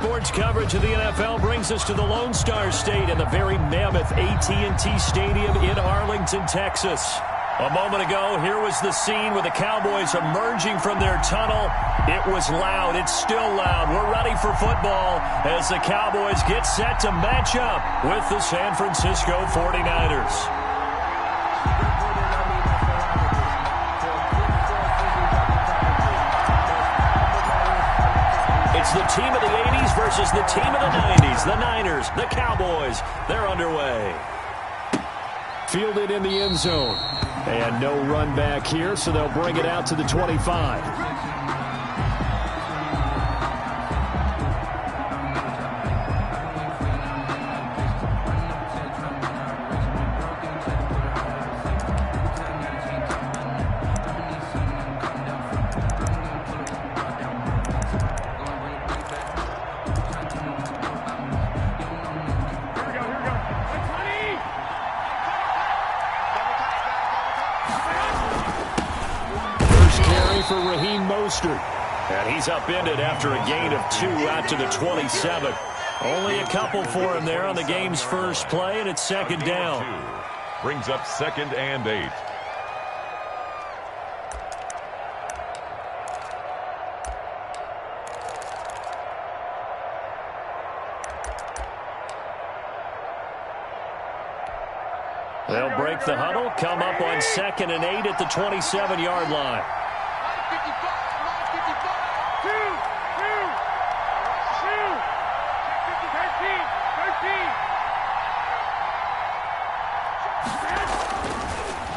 sports coverage of the NFL brings us to the Lone Star State and the very mammoth AT&T Stadium in Arlington, Texas. A moment ago, here was the scene with the Cowboys emerging from their tunnel. It was loud. It's still loud. We're ready for football as the Cowboys get set to match up with the San Francisco 49ers. It's the team of the 80s versus the team of the 90s. The Niners, the Cowboys, they're underway. Fielded in the end zone. And no run back here, so they'll bring it out to the 25. And he's upended after a gain of 2 out to the 27. Only a couple for him there on the game's first play, and it's second down. Brings up 2nd and 8. They'll break the huddle, come up on 2nd and 8 at the 27-yard line.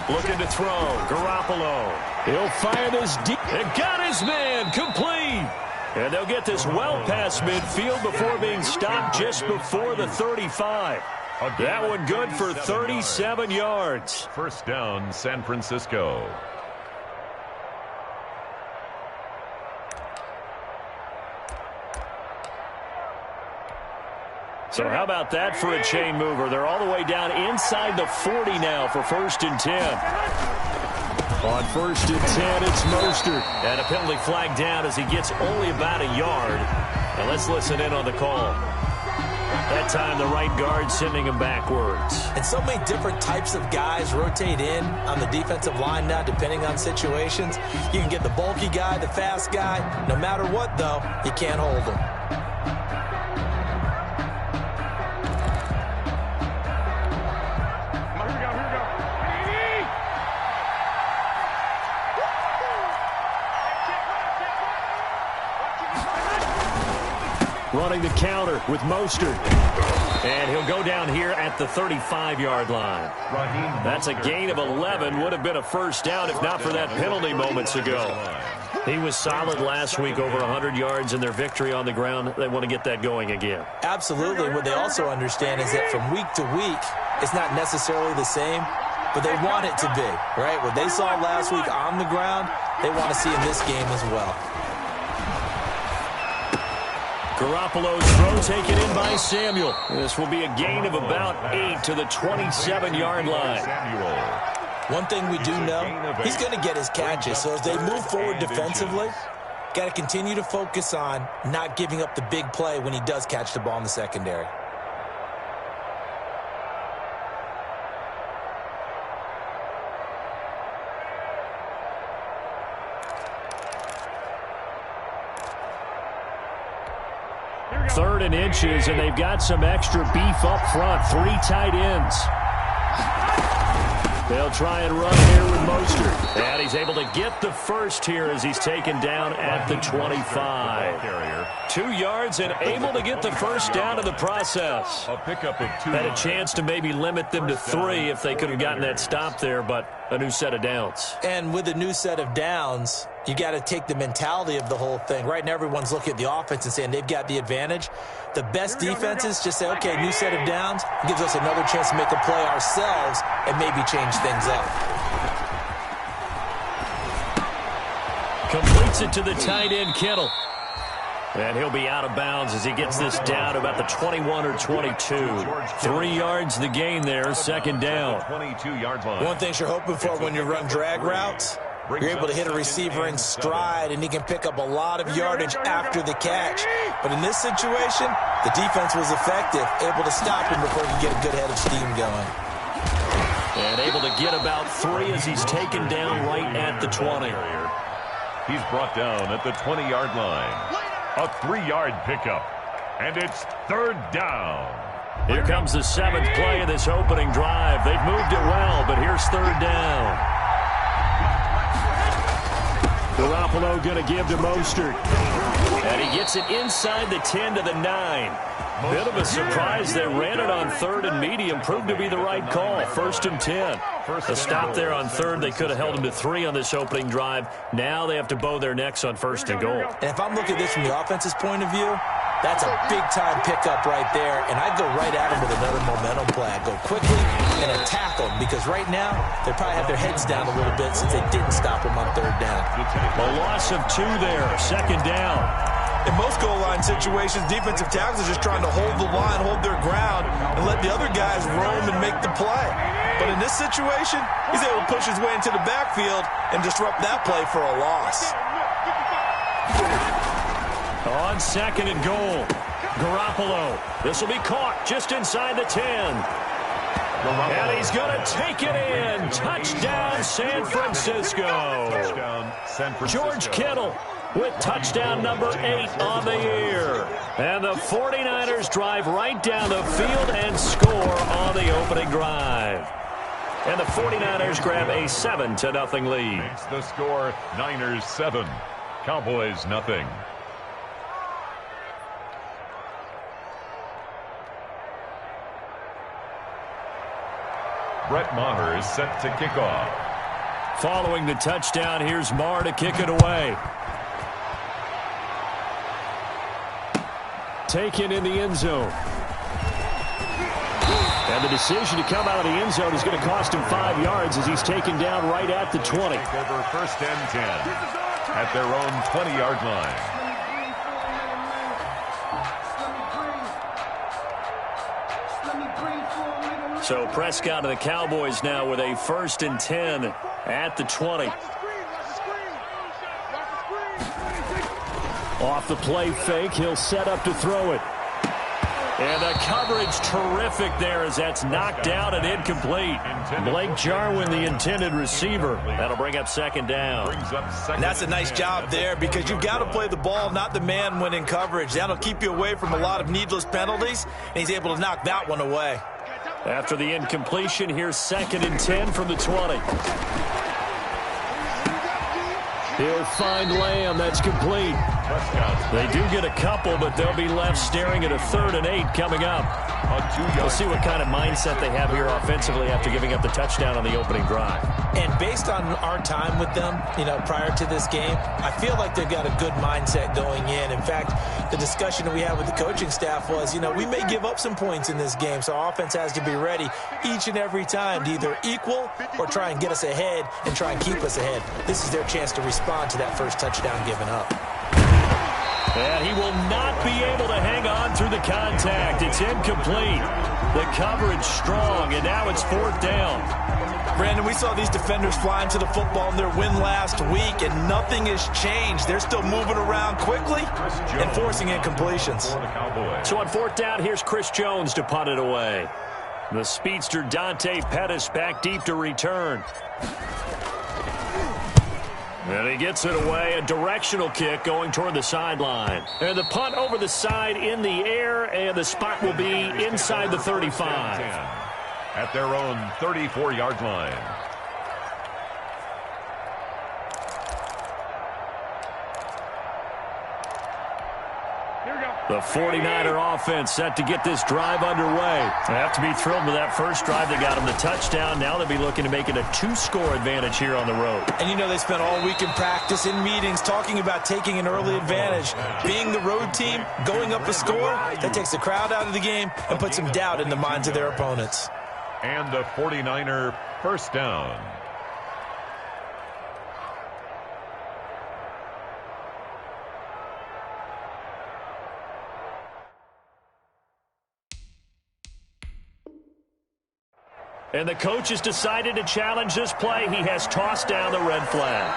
Looking to throw. Garoppolo. He'll fire this deep. And got his man. Complete. And they'll get this well past midfield before being stopped just before the 35. That one good for 37 yards. First down, San Francisco. So how about that for a chain mover? They're all the way down inside the 40 now for 1st and 10. On 1st and 10, it's Mostert. And a penalty flag down as he gets only about a yard. And let's listen in on the call. That time the right guard sending him backwards. And so many different types of guys rotate in on the defensive line now depending on situations. You can get the bulky guy, the fast guy. No matter what, though, you can't hold him. Running the counter with Mostert. And he'll go down here at the 35-yard line. That's a gain of 11. Would have been a first down if not for that penalty moments ago. He was solid last week, over 100 yards in their victory on the ground. They want to get that going again. Absolutely. What they also understand is that from week to week, it's not necessarily the same, but they want it to be, right? What they saw last week on the ground, they want to see in this game as well. Garoppolo's throw taken in by Samuel. This will be a gain of about 8 to the 27-yard line. One thing we do know, he's going to get his catches. So as they move forward defensively, got to continue to focus on not giving up the big play when he does catch the ball in the secondary. Third and inches, and they've got some extra beef up front. 3 tight ends. They'll try and run here with Mostert. And he's able to get the first here as he's taken down at the 25. 2 yards and able to get the first down in the process. A pickup of 2. Had a chance to maybe limit them to 3 if they could have gotten that stop there, but a new set of downs. And with a new set of downs, you got to take the mentality of the whole thing. Right now, everyone's looking at the offense and saying they've got the advantage. The best defenses just say, okay, new set of downs gives us another chance to make a play ourselves and maybe change things up. Completes it to the tight end, Kittle. And he'll be out of bounds as he gets this down to about the 21 or 22. 3 yards the gain there, second down. 22-yard line. One thing you're hoping for when you run drag routes, You're able to hit a receiver in stride, and he can pick up a lot of yardage after the catch. But in this situation, the defense was effective, able to stop him before he could get a good head of steam going. And able to get about 3 as he's taken down right at the 20. He's brought down at the 20-yard line. A 3-yard pickup. And it's 3rd down. Here comes the 7th play of this opening drive. They've moved it well, but here's 3rd down. Garoppolo going to give to Mostert. And he gets it inside the 10 to the 9. Bit of a surprise. They ran it on 3rd and medium. Proved to be the right call. 1st and 10. A stop there on 3rd. They could have held him to 3 on this opening drive. Now they have to bow their necks on 1st and goal. And if I'm looking at this from the offense's point of view, that's a big-time pickup right there. And I'd go right at him with another momentum play. I'd go quickly and attack them, because right now they probably have their heads down a little bit since they didn't stop him on 3rd down. A loss of 2 there. 2nd down. In most goal line situations, defensive tackles are just trying to hold the line, hold their ground, and let the other guys roam and make the play. But in this situation, he's able to push his way into the backfield and disrupt that play for a loss. On 2nd and goal, Garoppolo. This will be caught just inside the 10. And he's going to take it in. Touchdown, San Francisco. Touchdown, San Francisco. George Kittle with touchdown number 8 on the year. And the 49ers drive right down the field and score on the opening drive. And the 49ers grab a 7-0 lead. Makes the score Niners 7, Cowboys nothing. Brett Maher is set to kick off. Following the touchdown, here's Maher to kick it away. Taken in the end zone. And the decision to come out of the end zone is going to cost him 5 yards as he's taken down right at the 20. Take over 1st and 10 at their own 20-yard line. So Prescott and the Cowboys now with a 1st and 10 at the 20. Off the play fake, he'll set up to throw it. And the coverage terrific there as that's knocked out and incomplete. Blake Jarwin, the intended receiver. That'll bring up 2nd down. And that's a nice job there, because you've got to play the ball, not the man when in coverage. That'll keep you away from a lot of needless penalties, and he's able to knock that one away. After the incompletion, here's 2nd and 10 from the 20. He'll find Lamb. That's complete. They do get a couple, but they'll be left staring at a 3rd and 8 coming up. We'll see what kind of mindset they have here offensively after giving up the touchdown on the opening drive. And based on our time with them, prior to this game, I feel like they've got a good mindset going in. In fact, the discussion that we had with the coaching staff was, we may give up some points in this game, so our offense has to be ready each and every time to either equal or try and get us ahead and try and keep us ahead. This is their chance to respond to that first touchdown given up. And he will not be able to hang on through the contact. It's incomplete. The coverage strong, and now it's 4th down. Brandon, we saw these defenders flying to the football in their win last week, and nothing has changed. They're still moving around quickly and forcing incompletions. So on 4th down, here's Chris Jones to punt it away. The speedster Dante Pettis back deep to return. And he gets it away, a directional kick going toward the sideline. And the punt over the side in the air, and the spot will be inside the 35. At their own 34-yard line. The 49er offense set to get this drive underway. They have to be thrilled with that first drive. They got them the touchdown. Now they'll be looking to make it a 2-score advantage here on the road. And they spent all week in practice, in meetings, talking about taking an early advantage. Being the road team, going up a score, that takes the crowd out of the game and puts some doubt in the minds of their opponents. And a 49er 1st down. And the coach has decided to challenge this play. He has tossed down the red flag.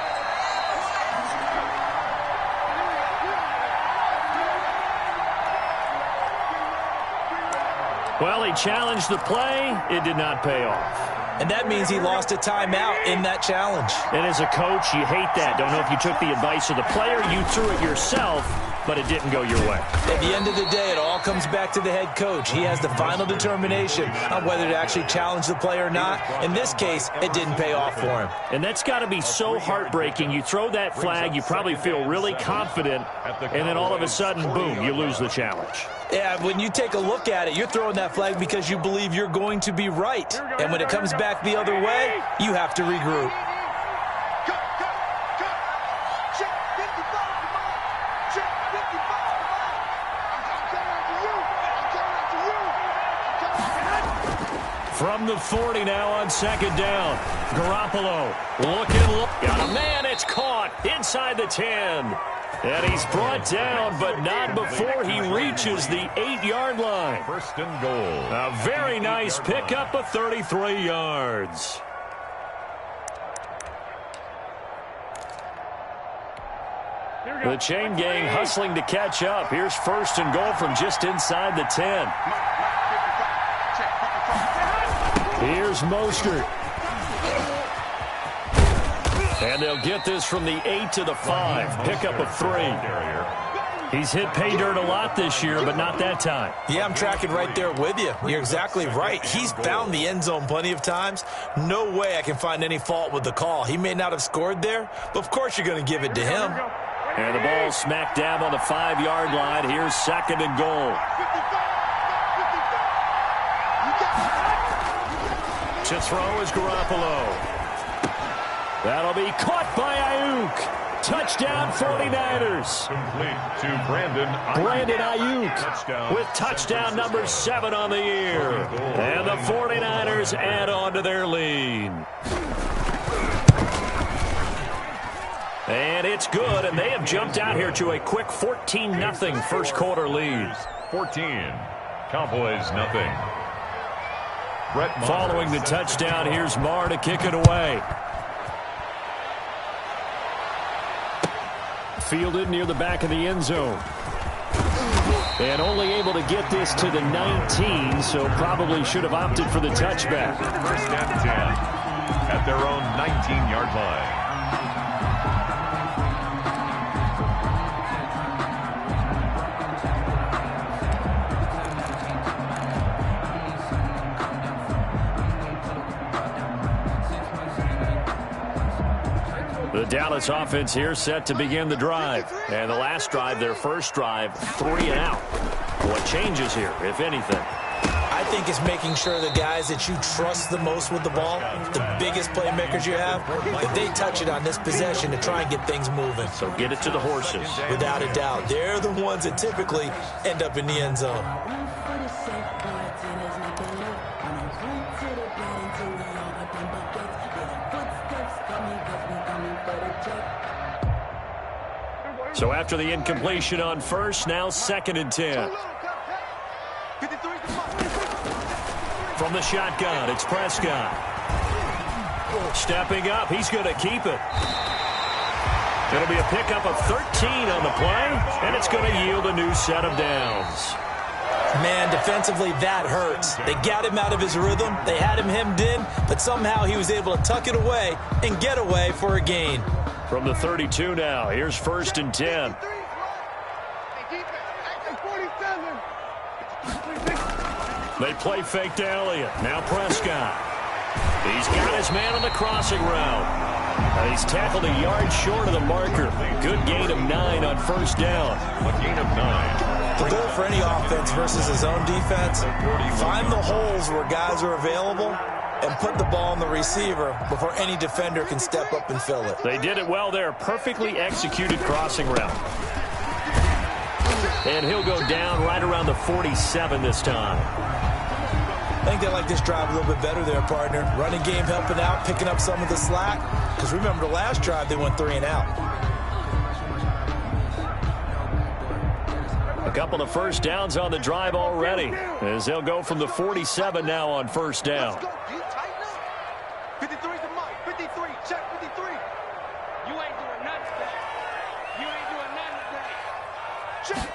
Well, he challenged the play. It did not pay off. And that means he lost a timeout in that challenge. And as a coach, you hate that. Don't know if you took the advice of the player, you threw it yourself, but it didn't go your way. At the end of the day, it all comes back to the head coach. He has the final determination on whether to actually challenge the play or not. In this case, it didn't pay off for him. And that's got to be so heartbreaking. You throw that flag, you probably feel really confident, and then all of a sudden, boom, you lose the challenge. Yeah, when you take a look at it, you're throwing that flag because you believe you're going to be right. And when it comes back the other way, you have to regroup. From the 40 now on second down. Garoppolo looking. Got a man, it's caught inside the 10. And he's brought down, but not before he reaches the 8-yard line. First and goal. A very nice pickup of 33 yards. The chain gang hustling to catch up. Here's first and goal from just inside the 10. Here's Mostert. And they'll get this from the 8 to the 5. Pickup of 3. He's hit pay dirt a lot this year, but not that time. Yeah, I'm tracking right there with you. You're exactly right. He's found the end zone plenty of times. No way I can find any fault with the call. He may not have scored there, but of course you're going to give it to him. And the ball smack dab on the 5-yard line. Here's second and goal. To throw is Garoppolo. That'll be caught by Ayuk. Touchdown 49ers. Complete to Brandon Ayuk with touchdown number 7 on the year. And the 49ers add on to their lead. And it's good, and they have jumped out here to a quick 14-0 first quarter lead. 14. Cowboys nothing. Following the touchdown, here's Marr to kick it away. Fielded near the back of the end zone. And only able to get this to the 19, so probably should have opted for the touchback. First and 10 at their own 19-yard line. The Dallas offense here set to begin the drive. And the last drive, their first drive, 3 and out. What changes here, if anything? I think it's making sure the guys that you trust the most with the ball, the biggest playmakers you have, that they touch it on this possession to try and get things moving. So get it to the horses. Without a doubt. They're the ones that typically end up in the end zone. So after the incompletion on first, now second and 10. From the shotgun, it's Prescott. Stepping up, he's going to keep it. It'll be a pickup of 13 on the play, and it's going to yield a new set of downs. Man, defensively, that hurts. They got him out of his rhythm. They had him hemmed in, but somehow he was able to tuck it away and get away for a gain. From the 32 now, here's first and 10. They play fake to Elliott. Now Prescott. He's got his man on the crossing route. He's tackled a yard short of the marker. Good gain of 9 on first down. A gain of 9. The goal for any offense versus his own defense, find the holes where guys are available and put the ball on the receiver before any defender can step up and fill it. They did it well there. Perfectly executed crossing route. And he'll go down right around the 47 this time. I think they like this drive a little bit better there, partner. Running game helping out, picking up some of the slack. Because remember the last drive, they went 3 and out. A couple of first downs on the drive already, as they'll go from the 47 now on first down. 53's the mic. 53. Check 53. You ain't doing nothing today. You ain't doing nothing today. Check.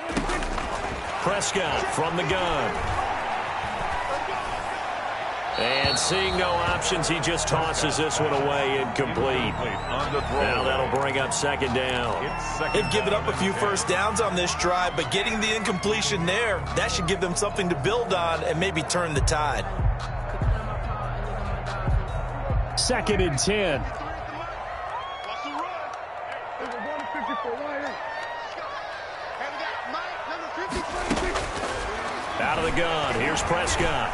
Prescott from the gun. And seeing no options, he just tosses this one away, incomplete. Now that'll bring up second down. They've given up a few first downs on this drive, but getting the incompletion there, that should give them something to build on and maybe turn the tide. 2nd and 10. Out of the gun, here's Prescott.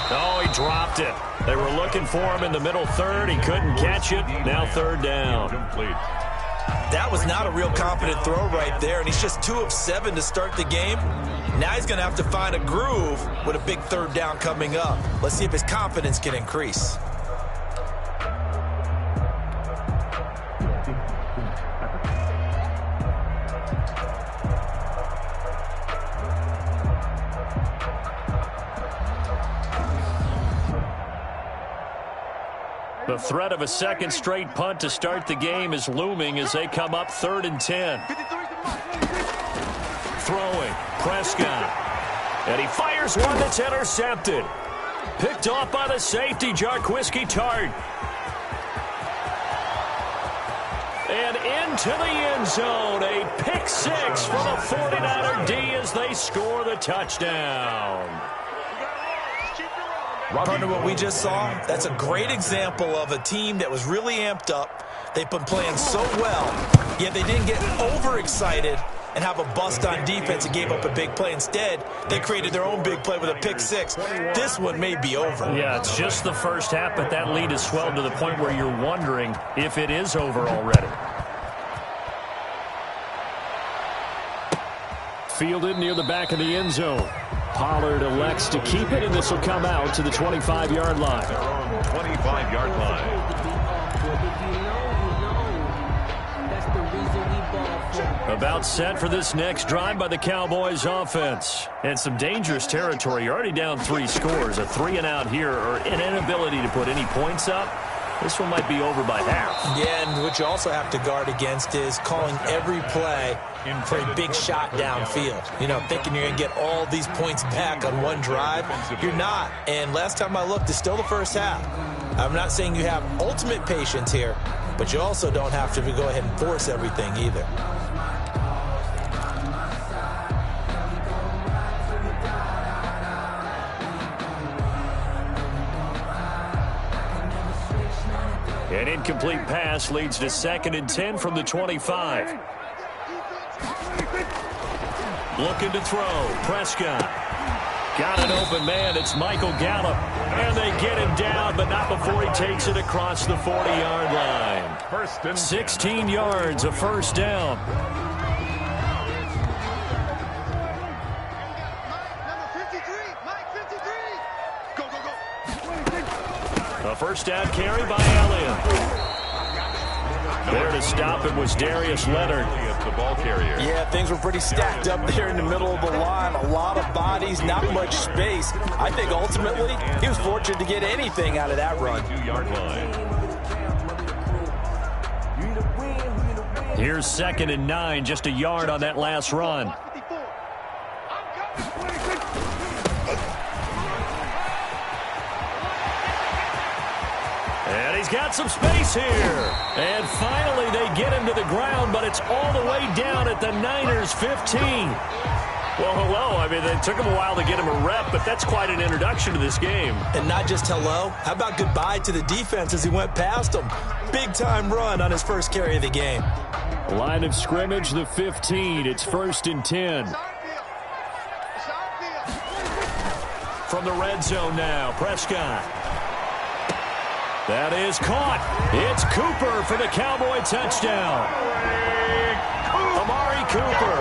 Oh, he dropped it. They were looking for him in the middle third. He couldn't catch it. Now 3rd down. That was not a real confident throw right there, and he's just 2 of 7 to start the game. Now he's going to have to find a groove with a big 3rd down coming up. Let's see if his confidence can increase. The threat of a second straight punt to start the game is looming as they come up 3rd and 10. Throwing, Prescott. And he fires one that's intercepted. Picked off by the safety, Jarquiski Tart. And into the end zone. A pick 6 for the 49er D as they score the touchdown. Partner, what we just saw, that's a great example of a team that was really amped up. They've been playing so well, yet they didn't get overexcited and have a bust on defense and gave up a big play. Instead, they created their own big play with a pick 6. This one may be over. Yeah, it's just the first half, but that lead has swelled to the point where you're wondering if it is over already. Fielded near the back of the end zone. Pollard elects to keep it, and this will come out to the 25-yard line. 25-yard line. About set for this next drive by the Cowboys offense. And some dangerous territory. You're already down 3 scores. A 3-and-out here, or an inability to put any points up. This one might be over by half. Yeah, and what you also have to guard against is calling every play for a big shot downfield. You know, thinking you're going to get all these points back on one drive. You're not. And last time I looked, it's still the first half. I'm not saying you have ultimate patience here, but you also don't have to go ahead and force everything either. An incomplete pass leads to 2nd and 10 from the 25. Looking to throw. Prescott. Got an open man. It's Michael Gallup. And they get him down, but not before he takes it across the 40-yard line. 16 yards, a first down. A first down carry by Elliott. There to stop him was Darius Leonard. The ball carrier. Yeah, things were pretty stacked up there in the middle of the line. A lot of bodies, not much space. I think ultimately he was fortunate to get anything out of that run. 2-yard line. Here's 2nd and 9, just a yard on that last run. And he's got some space here. And finally they get him to the ground, but it's all the way down at the Niners' 15. Well, hello. I mean, it took him a while to get him a rep, but that's quite an introduction to this game. And not just hello. How about goodbye to the defense as he went past him? Big-time run on his first carry of the game. Line of scrimmage, the 15. It's 1st and 10. From the red zone now, Prescott. That is caught. It's Cooper for the Cowboy touchdown. Amari Cooper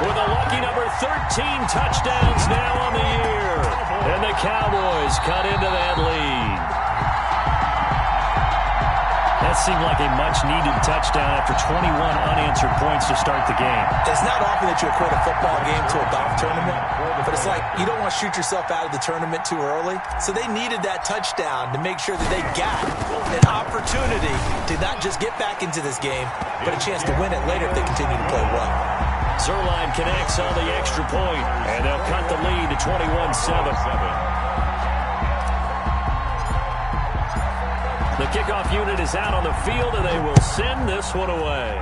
with a lucky number 13 touchdowns now on the year. And the Cowboys cut into that lead. That's seemed like a much-needed touchdown after 21 unanswered points to start the game. It's not often that you equate a football game to a golf tournament, but it's like you don't want to shoot yourself out of the tournament too early. So they needed that touchdown to make sure that they got an opportunity to not just get back into this game, but a chance to win it later if they continue to play well. Zerline connects on the extra point, and they'll cut the lead to 21-7. The kickoff unit is out on the field, and they will send this one away.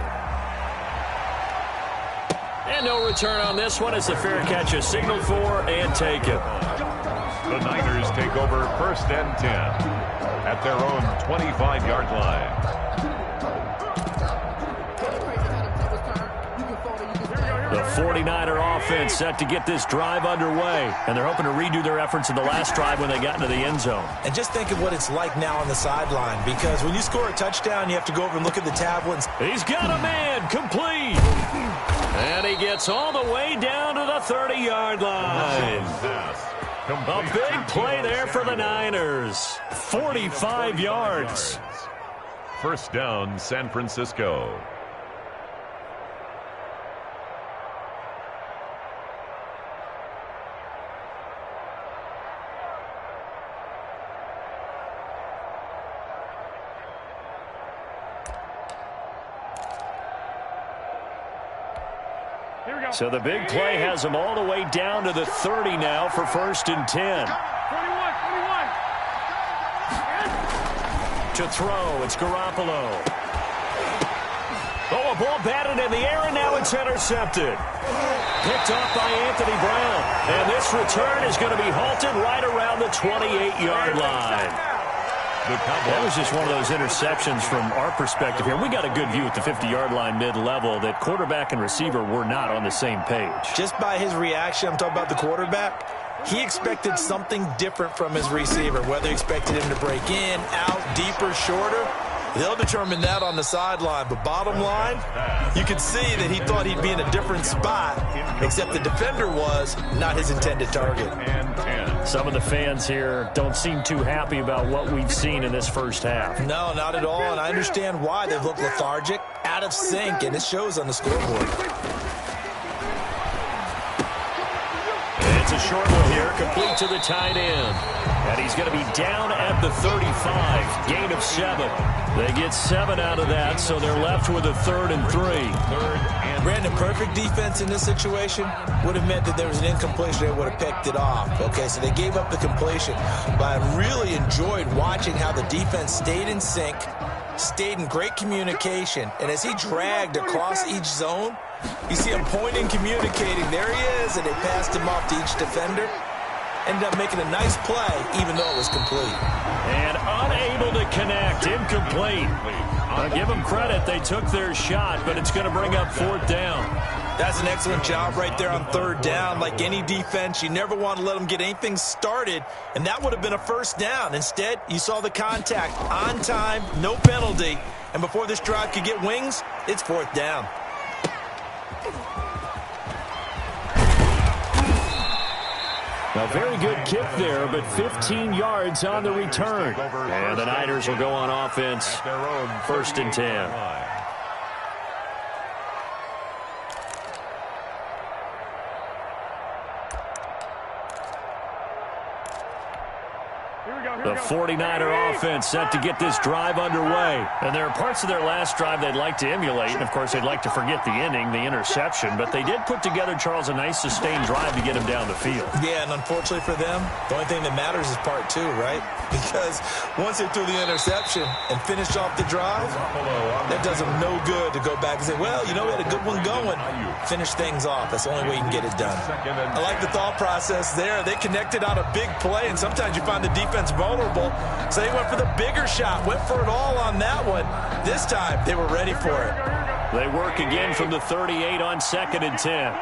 And no return on this one as the fair catch is signaled for and taken. The Niners take over 1st and 10 at their own 25-yard line. The 49er offense set to get this drive underway, and they're hoping to redo their efforts in the last drive when they got into the end zone. And just think of what it's like now on the sideline, because when you score a touchdown, you have to go over and look at the tablet. He's got a man, complete. And he gets all the way down to the 30-yard line. A big play there for the Niners. 45 yards. 1st down, San Francisco. So the big play has them all the way down to the 30 now for 1st and 10. 21. To throw, it's Garoppolo. Oh, a ball batted in the air, and now it's intercepted. Picked off by Anthony Brown. And this return is going to be halted right around the 28-yard line. That was just one of those interceptions from our perspective here. We got a good view at the 50-yard line mid-level that quarterback and receiver were not on the same page. Just by his reaction, I'm talking about the quarterback, he expected something different from his receiver, whether he expected him to break in, out, deeper, shorter. They'll determine that on the sideline. But bottom line, you could see that he thought he'd be in a different spot, except the defender was not his intended target. Some of the fans here don't seem too happy about what we've seen in this first half. No, not at all, and I understand why. They've looked lethargic, out of sync, and it shows on the scoreboard. It's a short one here, complete to the tight end. And he's going to be down at the 35, gain of 7. They get 7 out of that, so they're left with a 3rd and 3. Brandon, perfect defense in this situation would have meant that there was an incompletion. They would have picked it off. Okay, so they gave up the completion. But I really enjoyed watching how the defense stayed in sync, stayed in great communication. And as he dragged across each zone, you see him pointing, communicating. There he is, and they passed him off to each defender. Ended up making a nice play, even though it was complete. And unable to connect, incomplete. I'll give them credit. They took their shot, but it's going to bring up 4th down. That's an excellent job right there on 3rd down. Like any defense, you never want to let them get anything started, and that would have been a 1st down. Instead, you saw the contact on time, no penalty, and before this drive could get wings, it's 4th down. A very good kick there, but 15 yards on the return. And the Niners will go on offense, 1st and 10. The 49er offense set to get this drive underway. And there are parts of their last drive they'd like to emulate. And, of course, they'd like to forget the inning, the interception. But they did put together, Charles, a nice sustained drive to get him down the field. Yeah, and unfortunately for them, the only thing that matters is part 2, right? Because once they threw the interception and finished off the drive, that does them no good to go back and say, well, you know, we had a good one going. Finish things off. That's the only way you can get it done. I like the thought process there. They connected on a big play, and sometimes you find the defense vulnerable. So they went for the bigger shot, went for it all on that one. This time, they were ready for it. They work again from the 38 on 2nd and 10.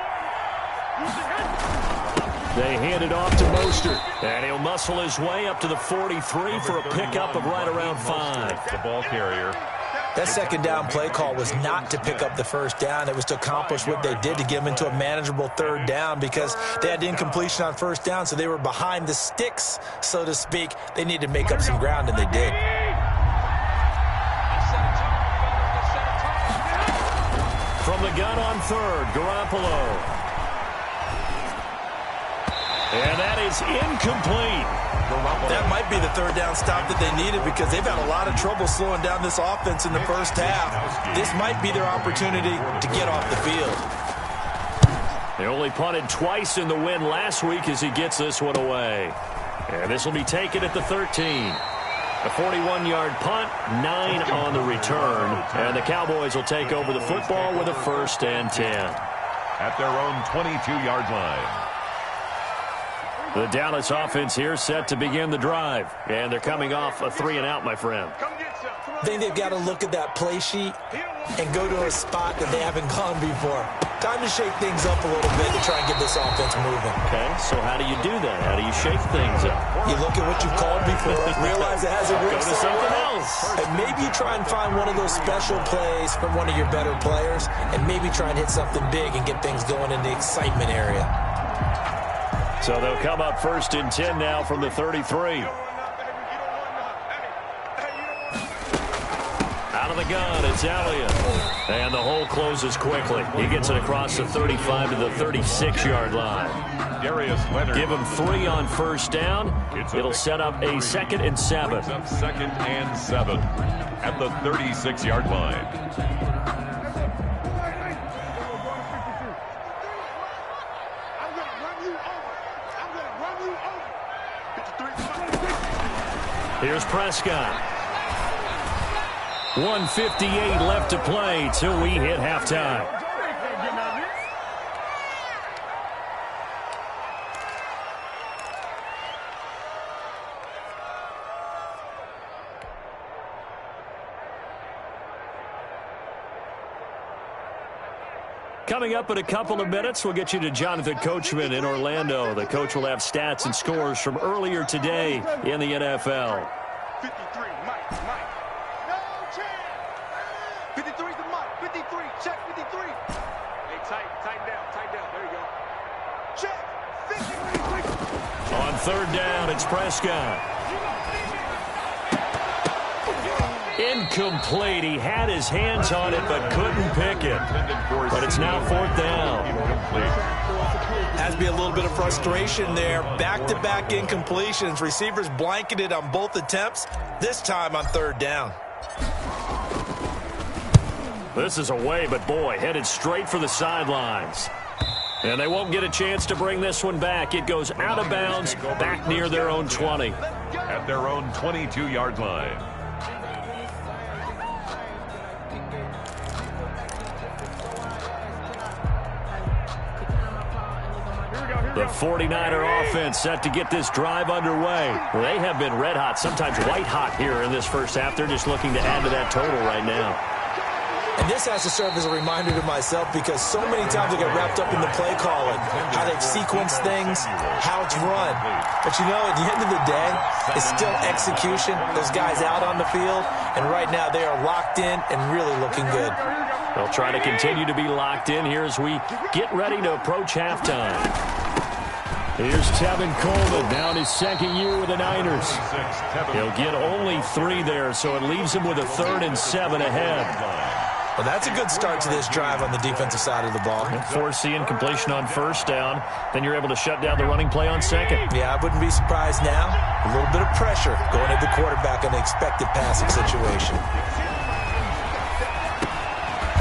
They hand it off to Mostert, and he'll muscle his way up to the 43 for a pickup of right around 5. The ball carrier. That 2nd down play call was not to pick up the 1st down. It was to accomplish what they did to get them into a manageable 3rd down because they had incompletion on 1st down, so they were behind the sticks, so to speak. They needed to make up some ground, and they did. From the gun on third, Garoppolo. And that is incomplete. That might be the third down stop that they needed because they've had a lot of trouble slowing down this offense in the first half. This might be their opportunity to get off the field. They only punted twice in the win last week as he gets this one away. And this will be taken at the 13. A 41-yard punt, 9 on the return. And the Cowboys will take over the football with a 1st and 10. At their own 22-yard line. The Dallas offense here set to begin the drive. And they're coming off a 3-and-out, my friend. I think they've got to look at that play sheet and go to a spot that they haven't gone before. Time to shake things up a little bit to try and get this offense moving. Okay, so how do you do that? How do you shake things up? You look at what you've called before, realize it hasn't worked Go to something else. And maybe you try and find one of those special plays from one of your better players, and maybe try and hit something big and get things going in the excitement area. So they'll come up 1st and 10 now from the 33. Out of the gun, it's Elliott. And the hole closes quickly. He gets it across the 35 to the 36-yard line. Darius Leonard. Give him 3 on 1st down. It'll set up a 2nd and 7. It's up 2nd and 7 at the 36-yard line. Here's Prescott. 1:58 left to play till we hit halftime. Coming up in a couple of minutes, we'll get you to Jonathan Coachman in Orlando. The coach will have stats and scores from earlier today in the NFL. 53, Mike. No chance. 53's the Mike. 53, check 53. Hey, tighten down. There you go. Check. 53. On 3rd down, it's Prescott. Incomplete. He had his hands on it but couldn't pick it. But it's now 4th down. Has to be a little bit of frustration there. Back-to-back incompletions. Receivers blanketed on both attempts, this time on 3rd down. This is away, but boy, headed straight for the sidelines. And they won't get a chance to bring this one back. It goes out of bounds, back near their own 20. At their own 22-yard line. The 49er offense set to get this drive underway. They have been red hot, sometimes white hot here in this first half. They're just looking to add to that total right now. And this has to serve as a reminder to myself because so many times I get wrapped up in the play calling, how they've sequenced things, how it's run. But you know, at the end of the day, it's still execution. Those guys out on the field, and right now they are locked in and really looking good. They'll try to continue to be locked in here as we get ready to approach halftime. Here's Tevin Coleman, now in his 2nd year with the Niners. He'll get only 3 there, so it leaves him with a 3rd and 7 ahead. Well, that's a good start to this drive on the defensive side of the ball. Foreseeing completion on 1st down, then you're able to shut down the running play on 2nd. Yeah, I wouldn't be surprised now. A little bit of pressure going at the quarterback in an expected passing situation.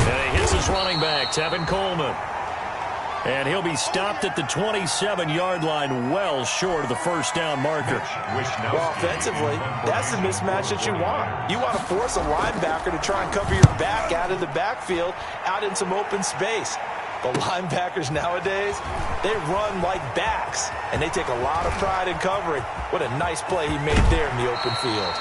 And he hits his running back, Tevin Coleman. And he'll be stopped at the 27-yard line, well short of the 1st down marker. Well, offensively, that's the mismatch that you want. You want to force a linebacker to try and cover your back out of the backfield, out in some open space. The linebackers nowadays, they run like backs, and they take a lot of pride in covering. What a nice play he made there in the open field.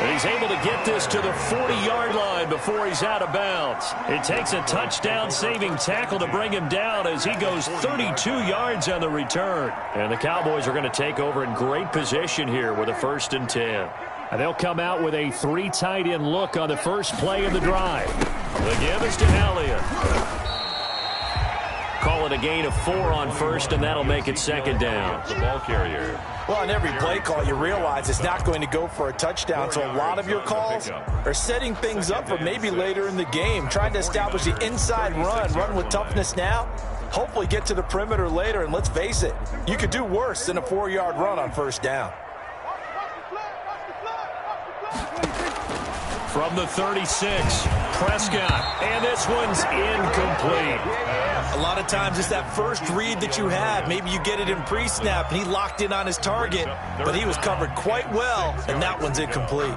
And he's able to get this to the 40-yard line before he's out of bounds. It takes a touchdown-saving tackle to bring him down as he goes 32 yards on the return. And the Cowboys are going to take over in great position here with a 1st and 10. And they'll come out with a 3 tight end look on the first play of the drive. The give is to Elliott. Call call it a gain of 4 on first, and that'll make it second down. The ball carrier. Well, on every play call, you realize it's not going to go for a touchdown, so a lot of your calls are setting things up for maybe later in the game, trying to establish the inside run with toughness now, hopefully get to the perimeter later, and let's face it, you could do worse than a 4-yard run on first down. From the 36, Prescott, and this one's incomplete. A lot of times it's that first read that you had. Maybe you get it in pre-snap, and he locked in on his target, but he was covered quite well, and that one's incomplete.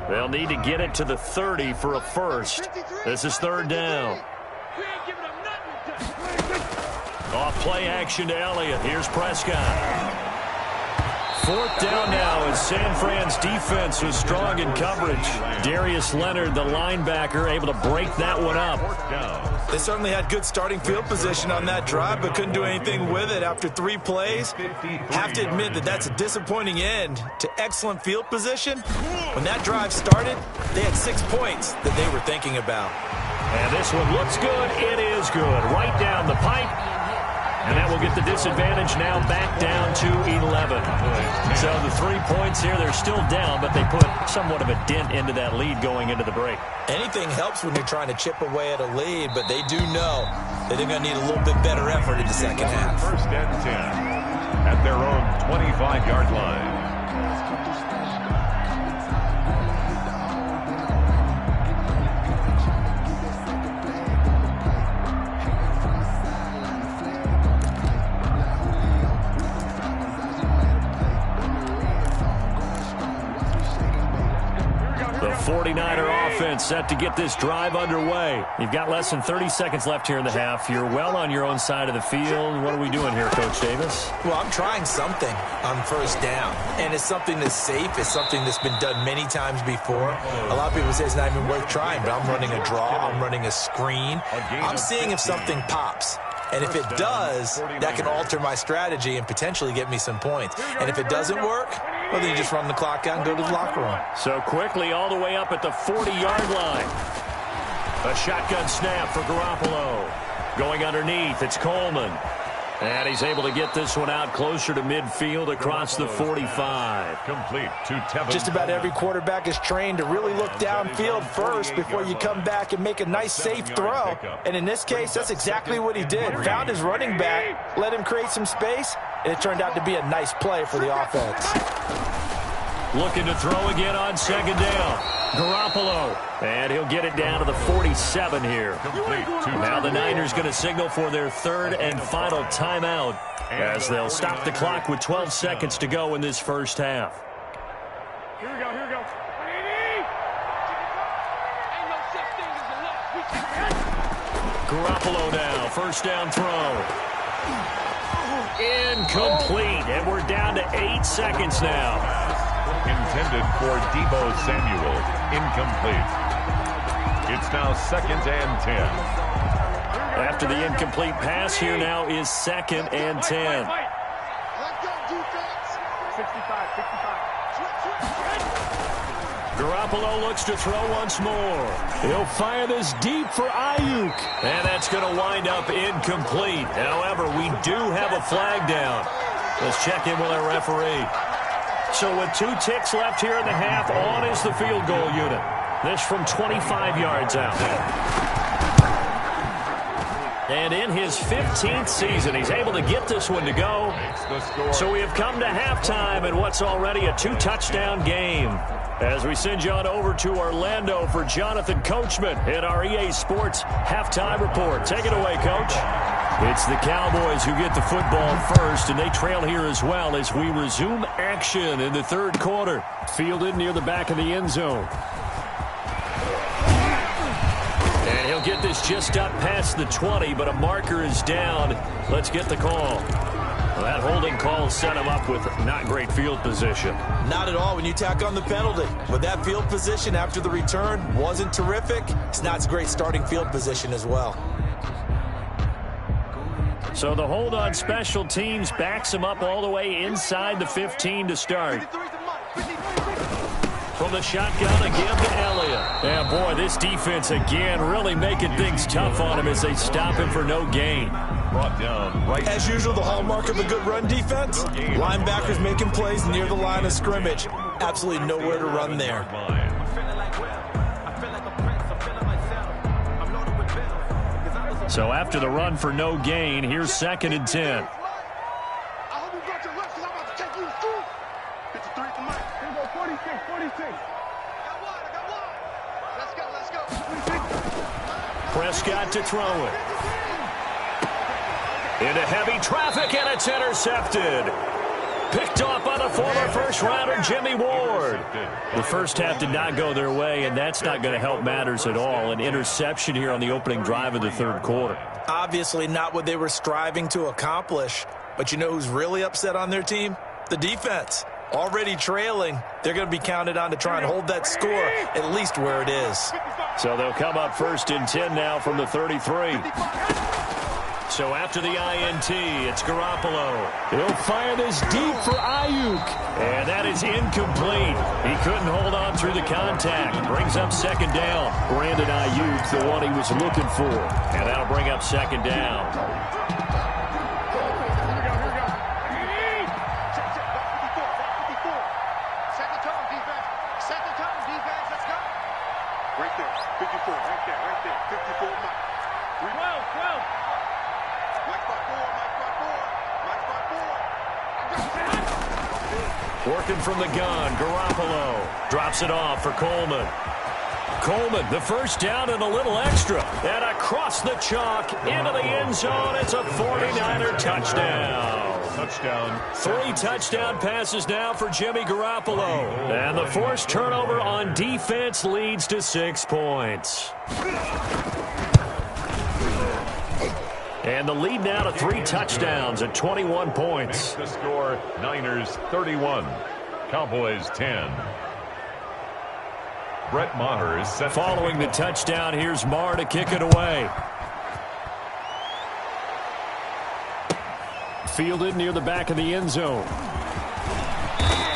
They'll need to get it to the 30 for a first. This is third down. Off play action to Elliott. Here's Prescott. Fourth down now as San Fran's defense was strong in coverage. Darius Leonard, the linebacker, able to break that one up. They certainly had good starting field position on that drive, but couldn't do anything with it after 3 plays. Have to admit that that's a disappointing end to excellent field position. When that drive started, they had 6 points that they were thinking about. And this one looks good. It is good. Right down the pipe. And that will get the disadvantage now back down to 11. So the 3 points here, they're still down, but they put somewhat of a dent into that lead going into the break. Anything helps when you're trying to chip away at a lead, but they do know that they're going to need a little bit better effort in the second half. First and 10 at their own 25-yard line. The 49er offense set to get this drive underway. You've got less than 30 seconds left here in the half. You're well on your own side of the field. What are we doing here, Coach Davis? Well, I'm trying something on first down, and it's something that's safe. It's something that's been done many times before. A lot of people say it's not even worth trying, but I'm running a draw. I'm running a screen. I'm seeing if something pops. And if it does, that can alter my strategy and potentially get me some points. And if it doesn't work, well, then you just run the clock out and go to the locker room. So quickly all the way up at the 40-yard line. A shotgun snap for Garoppolo. Going underneath, it's Coleman. And he's able to get this one out closer to midfield across the 45. Complete to Tevin. Just about every quarterback is trained to really look downfield first before you come back and make a nice, safe throw. And in this case, that's exactly what he did. Found his running back, let him create some space, and it turned out to be a nice play for the offense. Looking to throw again on second down. Garoppolo. And he'll get it down to the 47 here. Now the Niners going to signal for their third and final timeout as they'll stop the clock with 12 seconds to go in this first half. Here we go, here we go. Ain't no such thing as a loss. Garoppolo now, first down throw. Incomplete, and we're down to 8 seconds now. Intended for Deebo Samuel. Incomplete. It's now second and 10. After the incomplete pass, here now is second and 10. 65. Garoppolo looks to throw once more. He'll fire this deep for Ayuk. And that's going to wind up incomplete. However, we do have a flag down. Let's check in with our referee. So with 2 ticks left here in the half, on is the field goal unit. This from 25 yards out. And in his 15th season, he's able to get this one to go. So we have come to halftime in what's already a 2-touchdown game. As we send you on over to Orlando for Jonathan Coachman in our EA Sports halftime report. Take it away, Coach. It's the Cowboys who get the football first, and they trail here as well as we resume action in the third quarter. Fielded near the back of the end zone. And he'll get this just up past the 20, but a marker is down. Let's get the call. Well, that holding call set him up with not great field position. Not at all when you tack on the penalty. But that field position after the return wasn't terrific. It's not great starting field position as well. So the hold on special teams backs him up all the way inside the 15 to start. From the shotgun, again to Elliott. Yeah, boy, this defense again really making things tough on him as they stop him for no gain. Brought down right. As usual, the hallmark of a good run defense, linebackers making plays near the line of scrimmage. Absolutely nowhere to run there. So after the run for no gain, here's 2nd and 10. Prescott to throw it. Into heavy traffic, and it's intercepted. Picked off by the former first-rounder Jimmy Ward. The first half did not go their way, and that's not going to help matters at all. An interception here on the opening drive of the third quarter. Obviously not what they were striving to accomplish. But you know who's really upset on their team? The defense. Already trailing. They're going to be counted on to try and hold that score at least where it is. So they'll come up 1st and 10 now from the 33. So after the INT, it's Garoppolo. He'll fire this deep for Ayuk. And that is incomplete. He couldn't hold on through the contact. Brings up 2nd down. Brandon Ayuk, the one he was looking for. And that'll bring up 2nd down. Right there, 54, right there, 54, Mike. 12. Mike by 4. Working from the gun, Garoppolo drops it off for Coleman. Coleman, the first down and a little extra. And across the chalk into the end zone. It's a 49er touchdown. Touchdown. 3 touchdown passes now for Jimmy Garoppolo. And the forced turnover on defense leads to 6 points. And the lead now to 3 touchdowns at 21 points. The score, Niners 31, Cowboys 10. Brett Maher is set. Following the touchdown, here's Maher to kick it away. Fielded near the back of the end zone.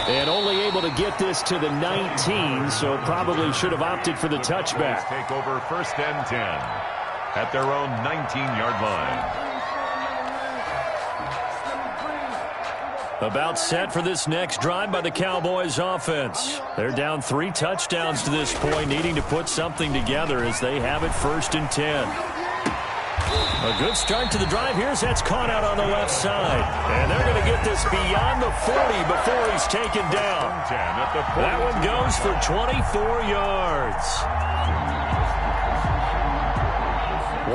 And only able to get this to the 19, so probably should have opted for the touchback. Take over 1st and 10 at their own 19-yard line. About set for this next drive by the Cowboys offense. They're down 3 touchdowns to this point, needing to put something together as they have it 1st and 10. A good start to the drive. Here's that's caught out on the left side. And they're going to get this beyond the 40 before he's taken down. That one goes for 24 yards.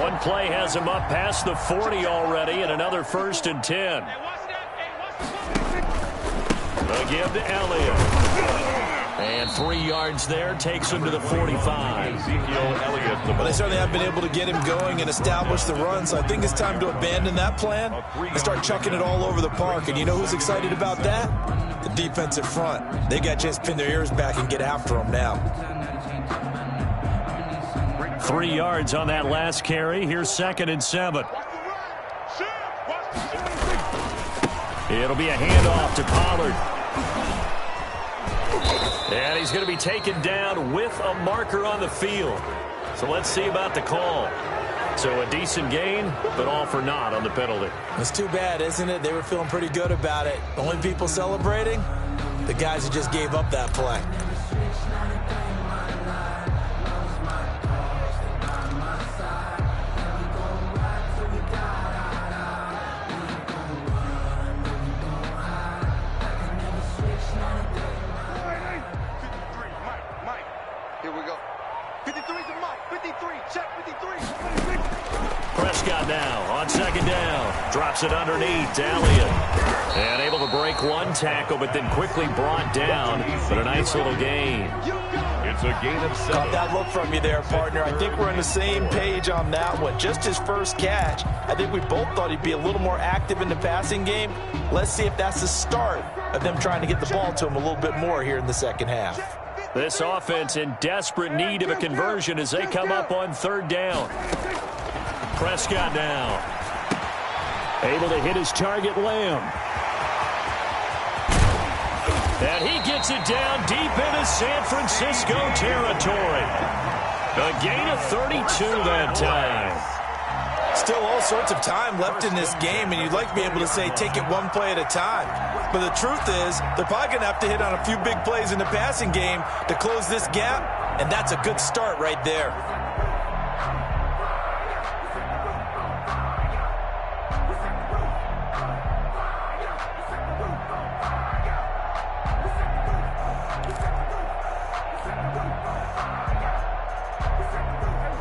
One play has him up past the 40 already, and another 1st and 10. Again to Elliott. And 3 yards there takes him to the 45. Well, they certainly have been able to get him going and establish the run, so I think it's time to abandon that plan and start chucking it all over the park. And you know who's excited about that? The defensive front. They got a chance to pin their ears back and get after him now. 3 yards on that last carry. Here's 2nd and 7. It'll be a handoff to Pollard. And he's going to be taken down with a marker on the field. So let's see about the call. So a decent gain, but all for naught on the penalty. It's too bad, isn't it? They were feeling pretty good about it. The only people celebrating, the guys who just gave up that play. Prescott now on 2nd down. Drops it underneath to Elliott. And able to break one tackle, but then quickly brought down. But a nice little gain. It's a gain of 7. Caught that look from you there, partner. I think we're on the same page on that one. Just his first catch. I think we both thought he'd be a little more active in the passing game. Let's see if that's the start of them trying to get the ball to him a little bit more here in the second half. This offense in desperate need of a conversion as they come up on 3rd down. Prescott now. Able to hit his target, Lamb. And he gets it down deep into San Francisco territory. A gain of 32 that time. Still all sorts of time left in this game, and you'd like to be able to say take it one play at a time. But the truth is, they're probably going to have to hit on a few big plays in the passing game to close this gap, and that's a good start right there.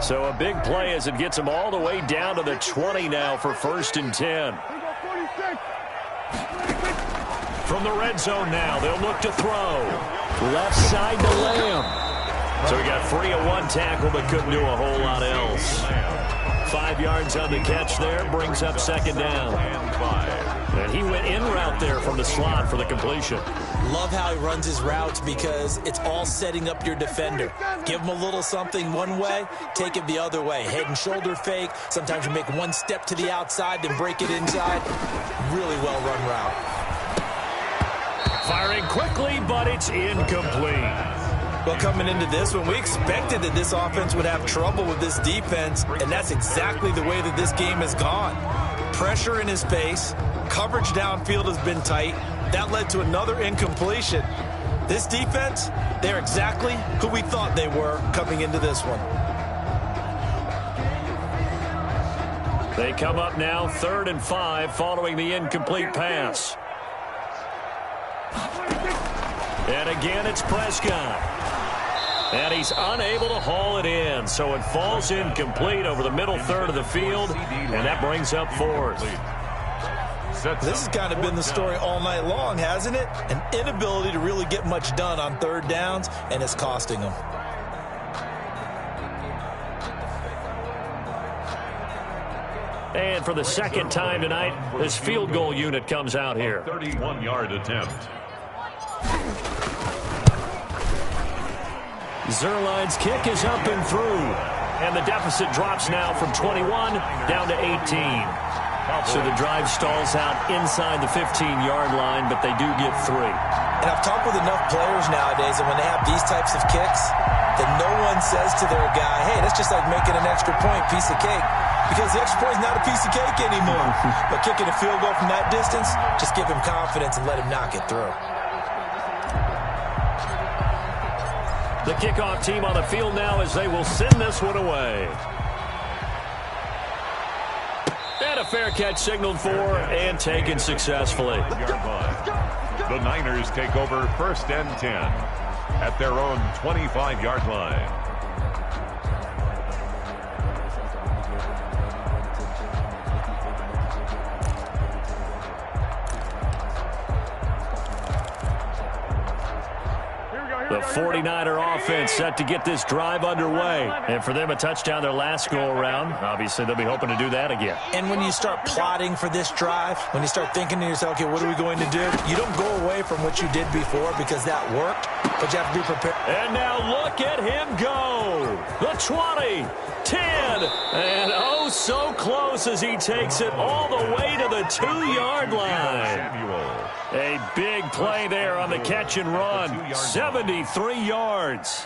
So a big play as it gets them all the way down to the 20 now for 1st and 10. From the red zone now, they'll look to throw. Left side to Lamb. So he got free of one tackle but couldn't do a whole lot else. 5 yards on the catch there, brings up 2nd down. And he went in route there from the slot for the completion. Love how he runs his routes because it's all setting up your defender. Give him a little something one way, take it the other way. Head and shoulder fake. Sometimes you make one step to the outside, then break it inside. Really well run route. Firing quickly, but it's incomplete. Well, coming into this one, we expected that this offense would have trouble with this defense, and that's exactly the way that this game has gone. Pressure in his face. Coverage downfield has been tight. That led to another incompletion. This defense, they're exactly who we thought they were coming into this one. They come up now 3rd and 5 following the incomplete pass. And again, it's Prescott. And he's unable to haul it in, so it falls incomplete over the middle third of the field, and that brings up 4th. This has kind of been the story all night long, hasn't it? An inability to really get much done on 3rd downs, and it's costing them. And for the 2nd time tonight, this field goal unit comes out here. 31-yard attempt. Zerline's kick is up and through. And the deficit drops now from 21 down to 18. So the drive stalls out inside the 15-yard line, but they do get 3. And I've talked with enough players nowadays, and when they have these types of kicks, then no one says to their guy, hey, that's just like making an extra point, piece of cake. Because the extra point is not a piece of cake anymore. But kicking a field goal from that distance, just give him confidence and let him knock it through. The kickoff team on the field now as they will send this one away. And a fair catch signaled for and taken successfully. The Niners take over 1st and 10 at their own 25-yard line. The 49er offense set to get this drive underway. And for them, a touchdown their last go-around. Obviously, they'll be hoping to do that again. And when you start plotting for this drive, when you start thinking to yourself, okay, what are we going to do? You don't go away from what you did before because that worked, but you have to be prepared. And now look at him go. The 20, 10, and oh, so close as he takes it all the way to the 2-yard line. A big play there on the catch and run. 73 yards.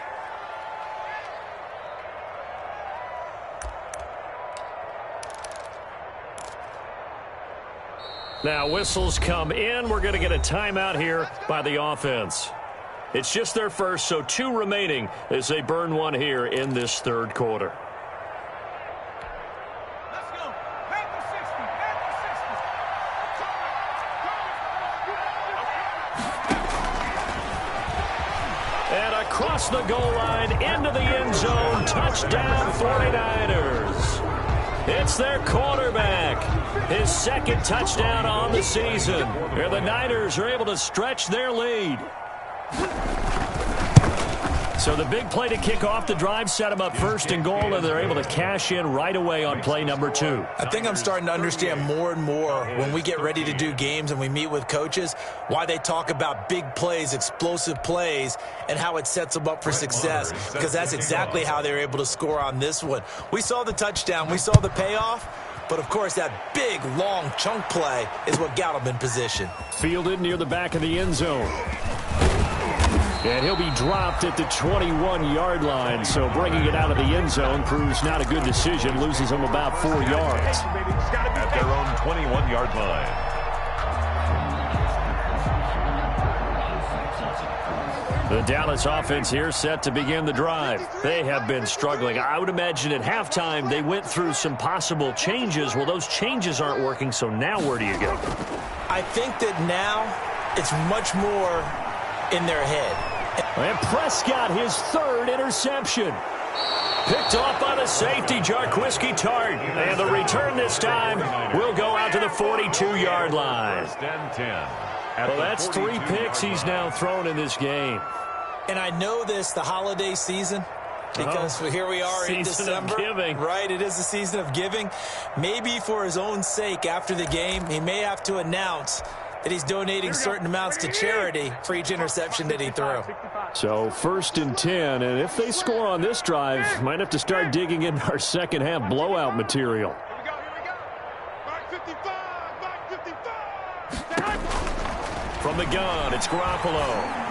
Now whistles come in. We're going to get a timeout here by the offense. It's just their first, so 2 remaining as they burn one here in this 3rd quarter. Across the goal line, into the end zone, touchdown 49ers. It's their quarterback. His 2nd touchdown on the season. Here the Niners are able to stretch their lead. So the big play to kick off the drive set them up 1st and goal, and they're able to cash in right away on play number 2. I think I'm starting to understand more and more when we get ready to do games and we meet with coaches why they talk about big plays, explosive plays, and how it sets them up for success, because that's exactly how they're able to score on this one. We saw the touchdown. We saw the payoff. But, of course, that big, long chunk play is what got him in position. Fielded near the back of the end zone. And he'll be dropped at the 21-yard line, so bringing it out of the end zone proves not a good decision, loses him about 4 yards. At their own 21-yard line. The Dallas offense here set to begin the drive. They have been struggling. I would imagine at halftime they went through some possible changes. Well, those changes aren't working, so now where do you go? I think that now it's much more in their head. And Prescott, his 3rd interception. Picked off by the safety, Jarquiski Tart. And the return this time will go out to the 42-yard line. First and 10. Well, that's 3 picks he's now thrown in this game. And I know this, the holiday season, because here we are in December. Season of giving. Right, it is the season of giving. Maybe for his own sake after the game, he may have to announce that he's donating certain amounts to charity for each interception that he threw. So 1st and 10, and if they score on this drive, might have to start digging in our second half blowout material. Here we go. Back 55. From the gun, it's Garoppolo.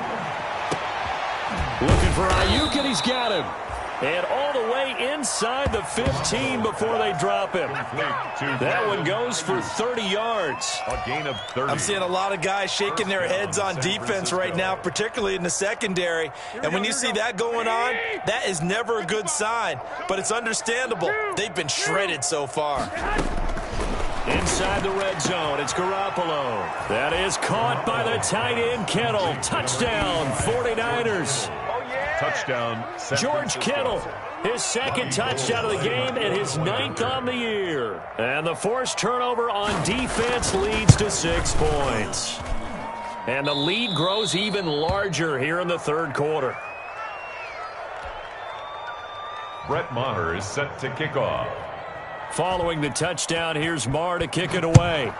Looking for Ayuk, and he's got him. And all the way inside the 15 before they drop him. That one goes for 30 yards. A gain of 30. I'm seeing a lot of guys shaking their heads on defense right now, particularly in the secondary. And when you see that going on, that is never a good sign. But it's understandable. They've been shredded so far. Inside the red zone, it's Garoppolo. That is caught by the tight end, Kittle. Touchdown, 49ers. Touchdown. George Kittle, his 2nd touchdown of the game and his 9th on the year. And the forced turnover on defense leads to 6 points. And the lead grows even larger here in the 3rd quarter. Brett Maher is set to kick off. Following the touchdown, here's Maher to kick it away.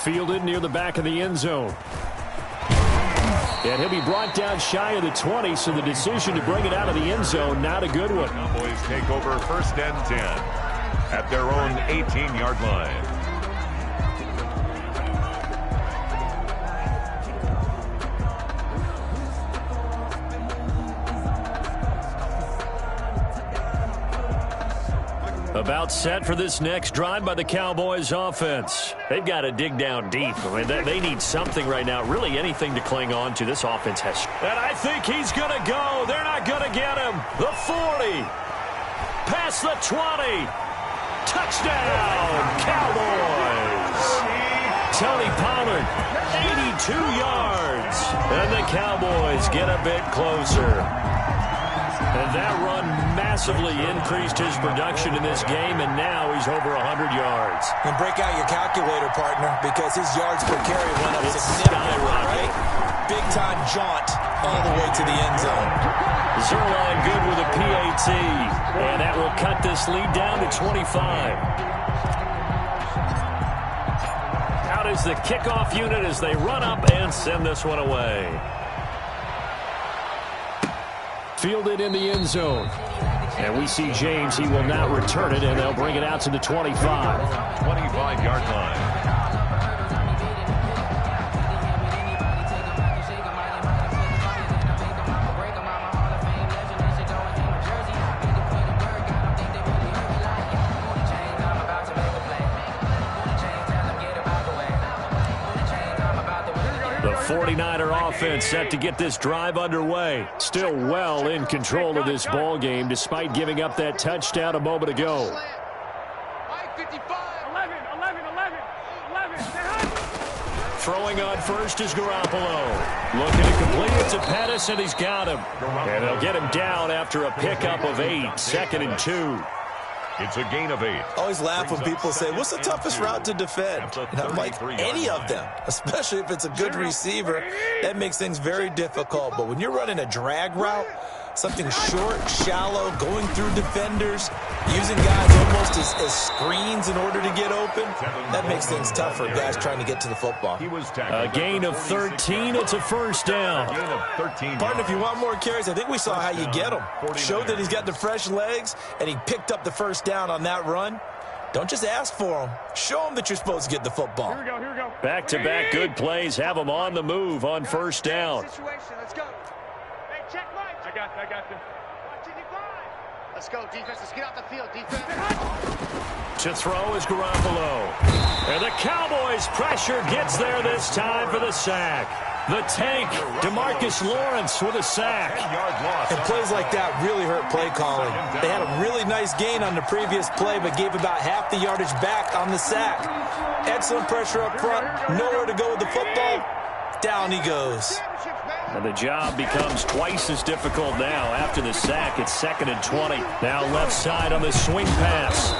Fielded near the back of the end zone. And he'll be brought down shy of the 20, so the decision to bring it out of the end zone, not a good one. Cowboys take over 1st and 10 at their own 18-yard line. About set for this next drive by the Cowboys offense. They've got to dig down deep. I mean, they need something right now, really anything to cling on to. This offense has. And I think he's going to go. They're not going to get him. The 40. Past the 20. Touchdown, Cowboys. Tony Pollard, 82 yards. And the Cowboys get a bit closer. And that run massively increased his production in this game, and now he's over 100 yards. And break out your calculator, partner, because his yards per carry went up significantly, right? Big-time jaunt all the way to the end zone. Zerline good with a PAT, and that will cut this lead down to 25. Out is the kickoff unit as they run up and send this one away. Fielded in the end zone. And we see James. He will not return it, and they'll bring it out to the 25. 25-yard line. The 49er offense set to get this drive underway. Still well in control of this ball game despite giving up that touchdown a moment ago. 55, 11. Throwing on first is Garoppolo. Looking to complete it to Pettis, and he's got him. And they'll get him down after a pickup of 8, 2nd and 2. It's a gain of 8. I always laugh when people say, what's the toughest route to defend? And I'm like, any of them, especially if it's a good receiver. That makes things very difficult. But when you're running a drag route, Something short, shallow, going through defenders, using guys almost as screens in order to get open. That makes things tough for guys trying to get to the football. A gain of 13. It's a first down. Partner, if you want more carries, I think we saw how you get them. Showed that he's got the fresh legs, and he picked up the first down on that run. Don't just ask for them. Show them that you're supposed to get the football. Here we go. Back-to-back good plays have them on the move on first down. Let's go. Hey, check Mike. I got them. Let's go, defense. Let's get out the field, defense. To throw is Garoppolo. And the Cowboys' pressure gets there this time for the sack. The tank, DeMarcus Lawrence with a sack. And plays like that really hurt play calling. They had a really nice gain on the previous play, but gave about half the yardage back on the sack. Excellent pressure up front. Nowhere to go with the football. Down he goes. And the job becomes twice as difficult now after the sack. It's 2nd and 20. Now left side on the swing pass.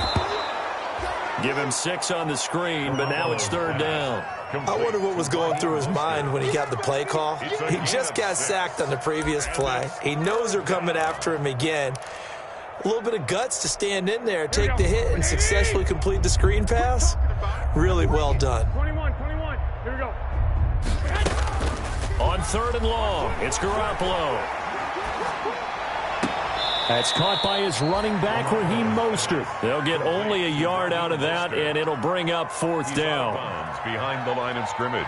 Give him 6 on the screen, but now it's 3rd down. I wonder what was going through his mind when he got the play call. He just got sacked on the previous play. He knows they're coming after him again. A little bit of guts to stand in there, take the hit, and successfully complete the screen pass. Really well done. 21. Here we go. On 3rd and long, it's Garoppolo. That's caught by his running back, Raheem Mostert. They'll get only a yard out of that, and it'll bring up 4th down. Behind the line of scrimmage.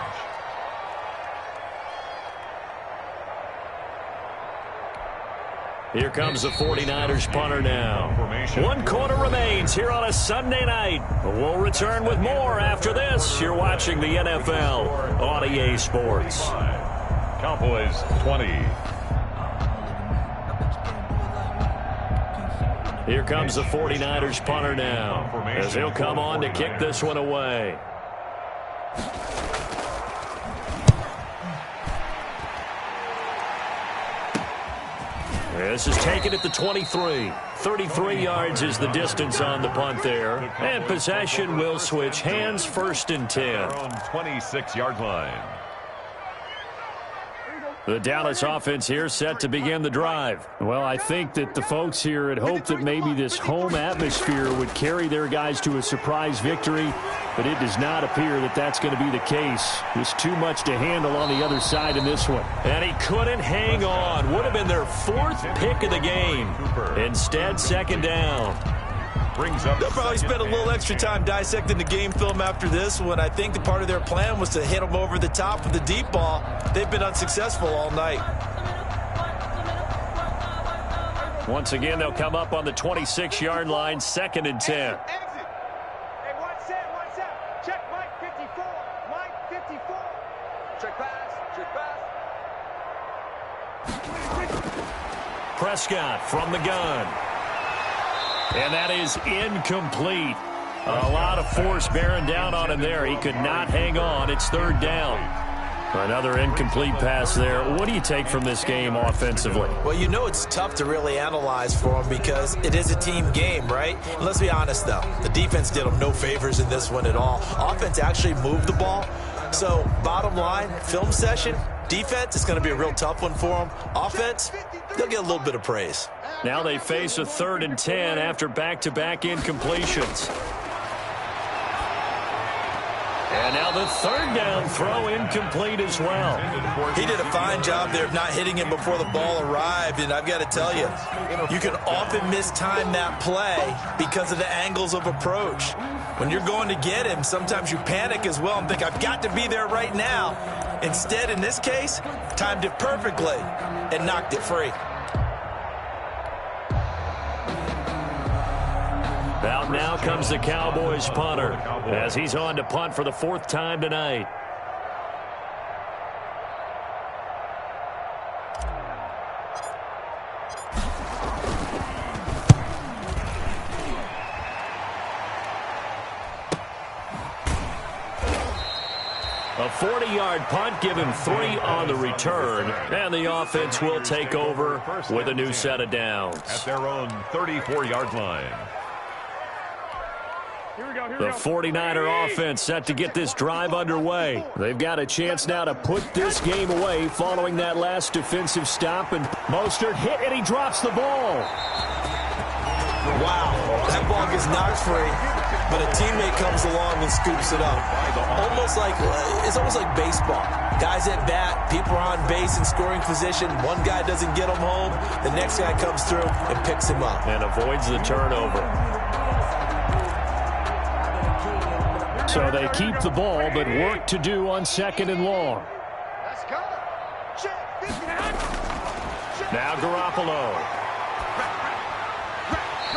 Here comes the 49ers punter now. 1 quarter remains here on a Sunday night. We'll return with more after this. You're watching the NFL on EA Sports. Cowboys 20. Here comes the 49ers punter now, as he'll come on to kick this one away. This is taken at the 23. 33 yards is the distance on the punt there. And possession will switch hands, 1st and 10. Their own 26-yard line. The Dallas offense here set to begin the drive. Well, I think that the folks here had hoped that maybe this home atmosphere would carry their guys to a surprise victory, but it does not appear that that's going to be the case. There's too much to handle on the other side in this one. And he couldn't hang on. Would have been their 4th pick of the game. Instead, 2nd down. They'll probably spend a little extra time dissecting the game film after this one. I think the part of their plan was to hit them over the top with the deep ball. They've been unsuccessful all night. Once again, they'll come up on the 26-yard line, 2nd and 10. Exit. Hey, one set. Check Mike 54. Mike 54. Check pass. Prescott from the gun. And that is incomplete. A lot of force bearing down on him there. He could not hang on. It's 3rd down. Another incomplete pass there. What do you take from this game offensively? Well, you know it's tough to really analyze for them because it is a team game, right? And let's be honest, though. The defense did them no favors in this one at all. Offense actually moved the ball. So, bottom line, film session, defense is going to be a real tough one for them. Offense, they'll get a little bit of praise. Now they face a 3rd and 10 after back-to-back incompletions. And now the 3rd down throw incomplete as well. He did a fine job there of not hitting him before the ball arrived, and I've got to tell you, you can often mistime that play because of the angles of approach. When you're going to get him, sometimes you panic as well and think, I've got to be there right now. Instead, in this case, timed it perfectly and knocked it free. Out now comes the Cowboys punter as he's on to punt for the 4th time tonight. A 40-yard punt, give him 3 on the return, and the offense will take over with a new set of downs. At their own 34-yard line. The 49er offense set to get this drive underway. They've got a chance now to put this game away following that last defensive stop. And Mostert hit, and he drops the ball. Wow, that ball gets knocked free, but a teammate comes along and scoops it up. It's almost like baseball. Guys at bat, people are on base in scoring position. One guy doesn't get him home. The next guy comes through and picks him up. And avoids the turnover. So they keep the ball, but work to do on 2nd and long. Let's go. Now Garoppolo.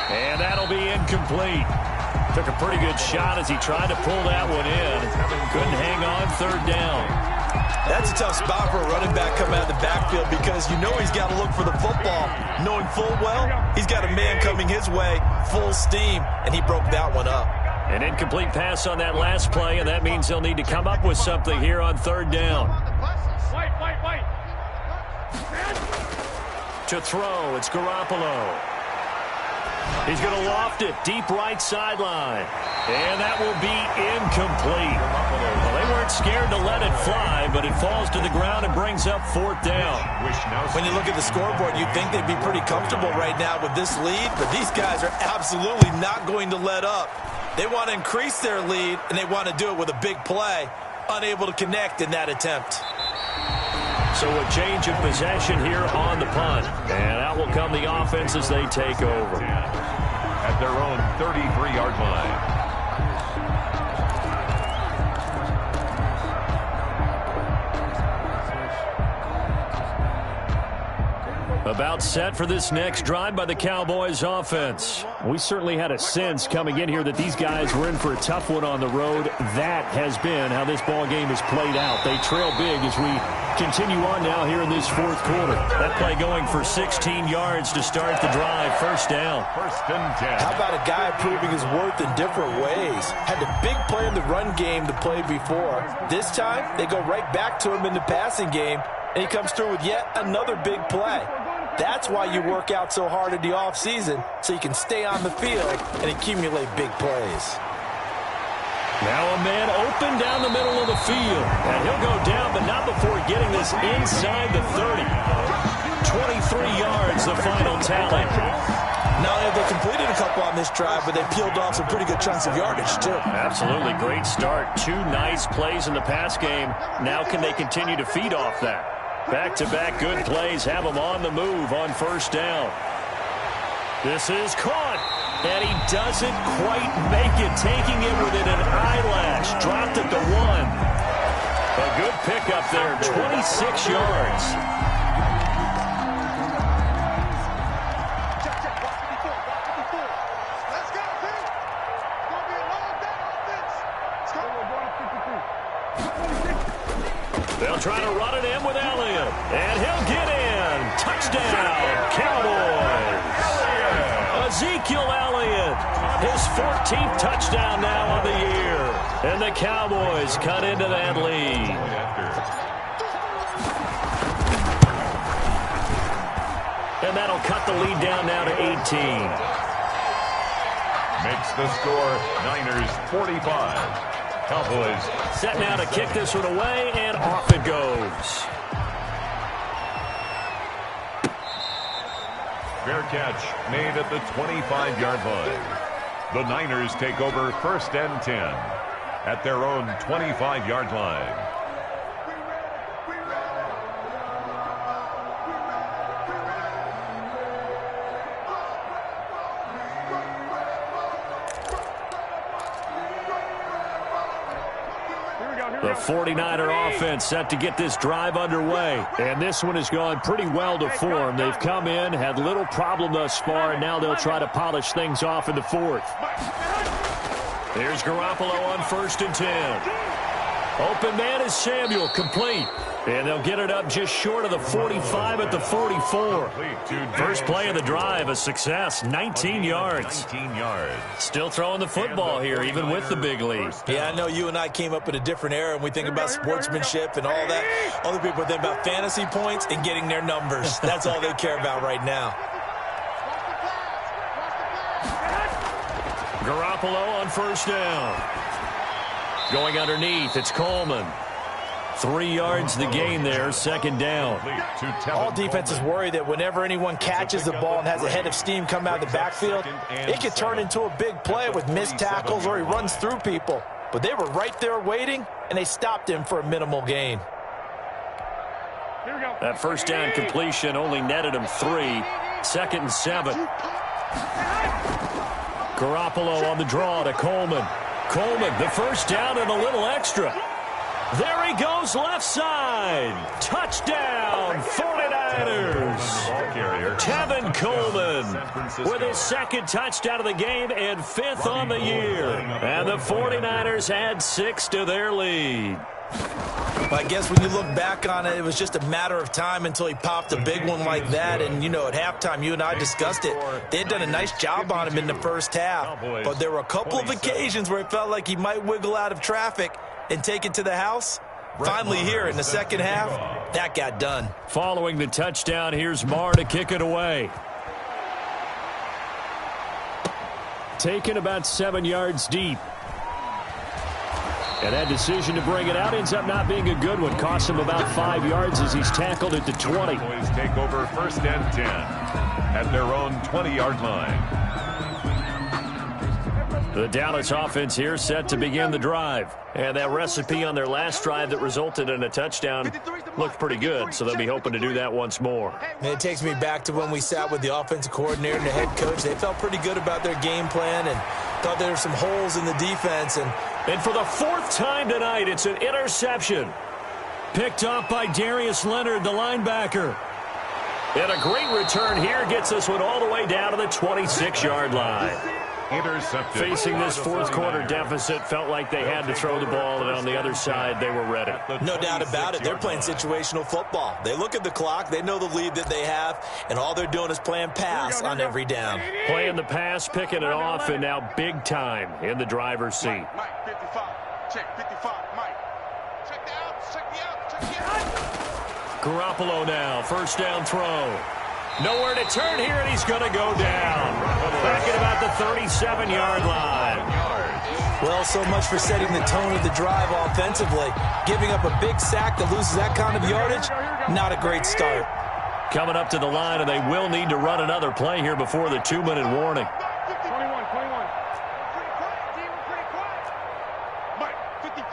And that'll be incomplete. Took a pretty good shot as he tried to pull that one in. Couldn't hang on 3rd down. That's a tough spot for a running back coming out of the backfield because you know he's got to look for the football. Knowing full well, he's got a man coming his way, full steam, and he broke that one up. An incomplete pass on that last play, and that means he'll need to come up with something here on 3rd down. To throw, it's Garoppolo. He's going to loft it deep right sideline. And that will be incomplete. Well, they weren't scared to let it fly, but it falls to the ground and brings up 4th down. When you look at the scoreboard, you'd think they'd be pretty comfortable right now with this lead, but these guys are absolutely not going to let up. They want to increase their lead, and they want to do it with a big play. Unable to connect in that attempt. So a change of possession here on the punt. And out will come the offense as they take over. At their own 33-yard line. About set for this next drive by the Cowboys offense. We certainly had a sense coming in here that these guys were in for a tough one on the road. That has been how this ball game has played out. They trail big as we continue on now here in this 4th quarter. That play going for 16 yards to start the drive. 1st down. 1st and 10. How about a guy proving his worth in different ways? Had a big play in the run game to play before. This time, they go right back to him in the passing game, and he comes through with yet another big play. That's why you work out so hard in the offseason, so you can stay on the field and accumulate big plays. Now a man open down the middle of the field. And he'll go down, but not before getting this inside the 30. 23 yards, the final tally. Not only have they completed a couple on this drive, but they peeled off some pretty good chunks of yardage, too. Absolutely. Great start. 2 nice plays in the pass game. Now can they continue to feed off that? Back-to-back good plays have them on the move on 1st down. This is caught, and he doesn't quite make it, taking it within an eyelash. Dropped it to 1. A good pickup there, 26 yards. Let's go, Pete. It's going to be a long day offense. Let's go. They'll try to run it in with Elliott, and he'll get in. Touchdown, Cowboys. Ezekiel Elliott, his 14th touchdown now on the year. And the Cowboys cut into that lead. And that'll cut the lead down now to 18. Makes the score Niners 45. Cowboys set now to kick this one away, and off it goes. Fair catch made at the 25-yard line. The Niners take over 1st and 10 at their own 25-yard line. The 49er offense set to get this drive underway. And this one has gone pretty well to form. They've come in, had little problem thus far, and now they'll try to polish things off in the 4th. Here's Garoppolo on 1st and 10. Open man is Samuel, complete. And they'll get it up just short of the 45 at the 44. First play of the drive, a success, 19 yards. 19 yards. Still throwing the football here, even with the big lead. Yeah, I know you and I came up in a different era, and we think about sportsmanship and all that. Other people think about fantasy points and getting their numbers. That's all they care about right now. Garoppolo on first down. Going underneath, it's Coleman. 3 yards the gain there, second down. All defenses worry that whenever anyone catches the ball and has a head of steam come out of the backfield, it could turn into a big play with missed tackles or he runs through people. But they were right there waiting, and they stopped him for a minimal gain. That first down completion only netted him 3. 2nd and 7. Garoppolo on the draw to Coleman. Coleman, the first down and a little extra. There he goes left side. Touchdown, 49ers. Tevin Coleman with his 2nd touchdown of the game and 5th on the year. And the 49ers add 6 to their lead. I guess when you look back on it, it was just a matter of time until he popped a big one like that. And, you know, at halftime, you and I discussed it. They had done a nice job on him in the first half. But there were a couple of occasions where it felt like he might wiggle out of traffic and take it to the house. Finally here in the second half, that got done. Following the touchdown, here's Marr to kick it away. Taken about 7 yards deep. And that decision to bring it out ends up not being a good one. Costs him about 5 yards as he's tackled at the 20. Boys take over 1st and 10 at their own 20-yard line. The Dallas offense here set to begin the drive. And that recipe on their last drive that resulted in a touchdown looked pretty good, so they'll be hoping to do that once more. And it takes me back to when we sat with the offensive coordinator and the head coach. They felt pretty good about their game plan and thought there were some holes in the defense. And for the 4th time tonight, it's an interception. Picked off by Darius Leonard, the linebacker. And a great return here gets this one all the way down to the 26-yard line. Intercepted. Facing this 4th quarter deficit, felt like they had to throw the ball, and on the other side, they were ready. No doubt about it. They're playing situational football. They look at the clock, they know the lead that they have, and all they're doing is playing pass on every down. Playing the pass, picking it off, and now big time in the driver's seat. Mike, 55. Check, 55. Mike. Check the out. Check the out. Check the out. Garoppolo now, first down throw. Nowhere to turn here, and he's going to go down. Back at about the 37-yard line. Well, so much for setting the tone of the drive offensively. Giving up a big sack that loses that kind of yardage, not a great start. Coming up to the line, and they will need to run another play here before the 2-minute warning. 21. Pretty quiet, D. We're pretty quiet. Mike, 55.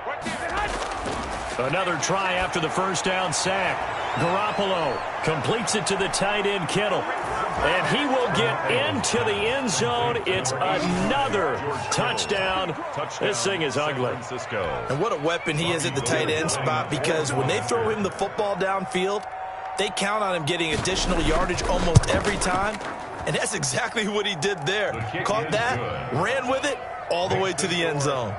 Right there. Another try after the first down sack. Garoppolo completes it to the tight end, Kittle. And he will get into the end zone. It's another touchdown. This thing is ugly. And what a weapon he is at the tight end spot, because when they throw him the football downfield, they count on him getting additional yardage almost every time. And that's exactly what he did there. Caught that, ran with it, all the way to the end zone.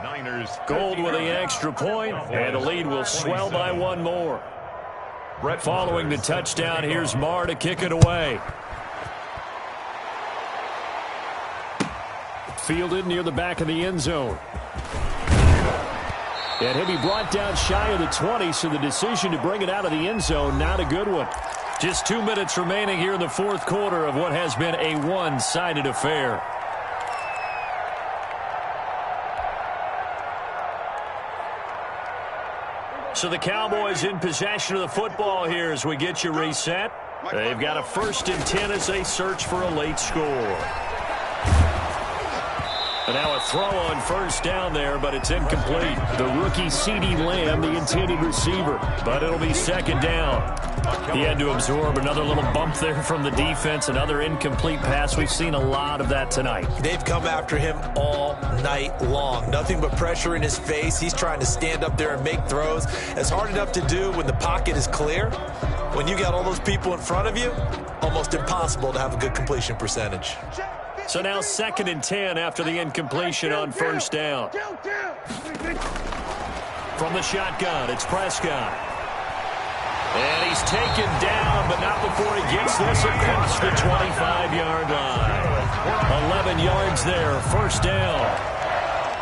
Gold with the extra point, and the lead will swell by 1 more. Following the touchdown, here's Marr to kick it away. Fielded near the back of the end zone. And he'll be brought down shy of the 20, so the decision to bring it out of the end zone, not a good one. Just 2 minutes remaining here in the 4th quarter of what has been a one-sided affair. So the Cowboys in possession of the football here as we get you reset. They've got a 1st and 10 as they search for a late score. And now a throw on first down there, but it's incomplete. The rookie CeeDee Lamb, the intended receiver, but it'll be 2nd down. He had to absorb another little bump there from the defense, another incomplete pass. We've seen a lot of that tonight. They've come after him all night long. Nothing but pressure in his face. He's trying to stand up there and make throws. It's hard enough to do when the pocket is clear. When you got all those people in front of you, almost impossible to have a good completion percentage. So now 2nd and 10 after the incompletion on first down. From the shotgun, it's Prescott. And he's taken down, but not before he gets this across the 25-yard line. 11 yards there, first down.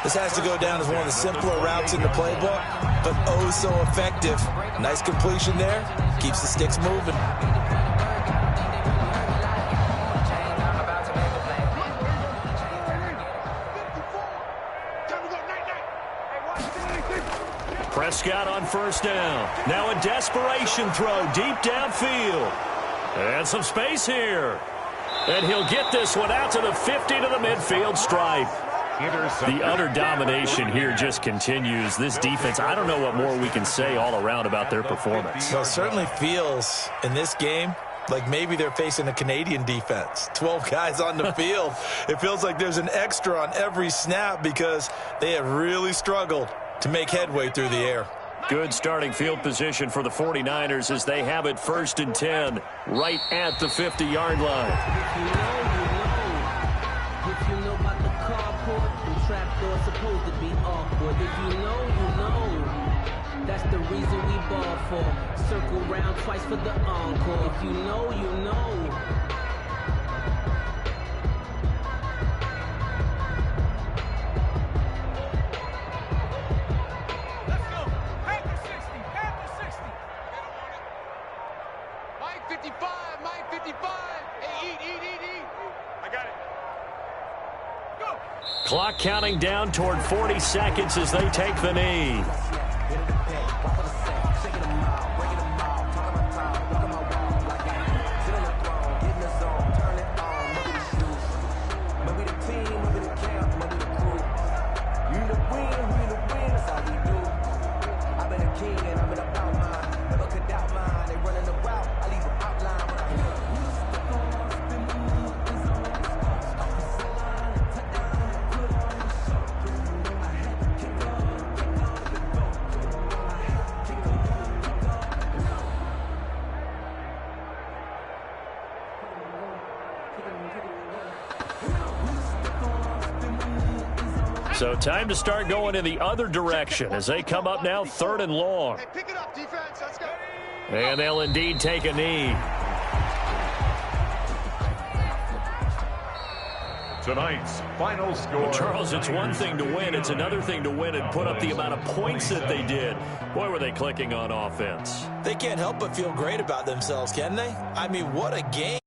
This has to go down as one of the simpler routes in the playbook, but oh so effective. Nice completion there. Keeps the sticks moving. Prescott on first down. Now a desperation throw deep downfield. And some space here. And he'll get this one out to the 50 to the midfield stripe. The utter domination here just continues. This defense, I don't know what more we can say all around about their performance. Well, it certainly feels in this game like maybe they're facing a Canadian defense. 12 guys on the field. It feels like there's an extra on every snap because they have really struggled to make headway through the air. Good starting field position for the 49ers as they have it 1st and 10 right at the 50-yard line. If you know about the carport, the trapdoor supposed to be awkward. If you know, you know. That's the reason we ball for. Circle round twice for the encore. If you know, you know. Let's go. Panther 60. Panther 60. Mike 55. Mike 55. Hey, eat. I got it. Go. Clock counting down toward 40 seconds as they take the knee. So time to start going in the other direction as they come up now 3rd and long. Hey, pick it up, defense. Let's go. And they'll indeed take a knee. Tonight's final score. Well, Charles, it's one thing to win. It's another thing to win and put up the amount of points that they did. Boy, were they clicking on offense. They can't help but feel great about themselves, can they? I mean, what a game.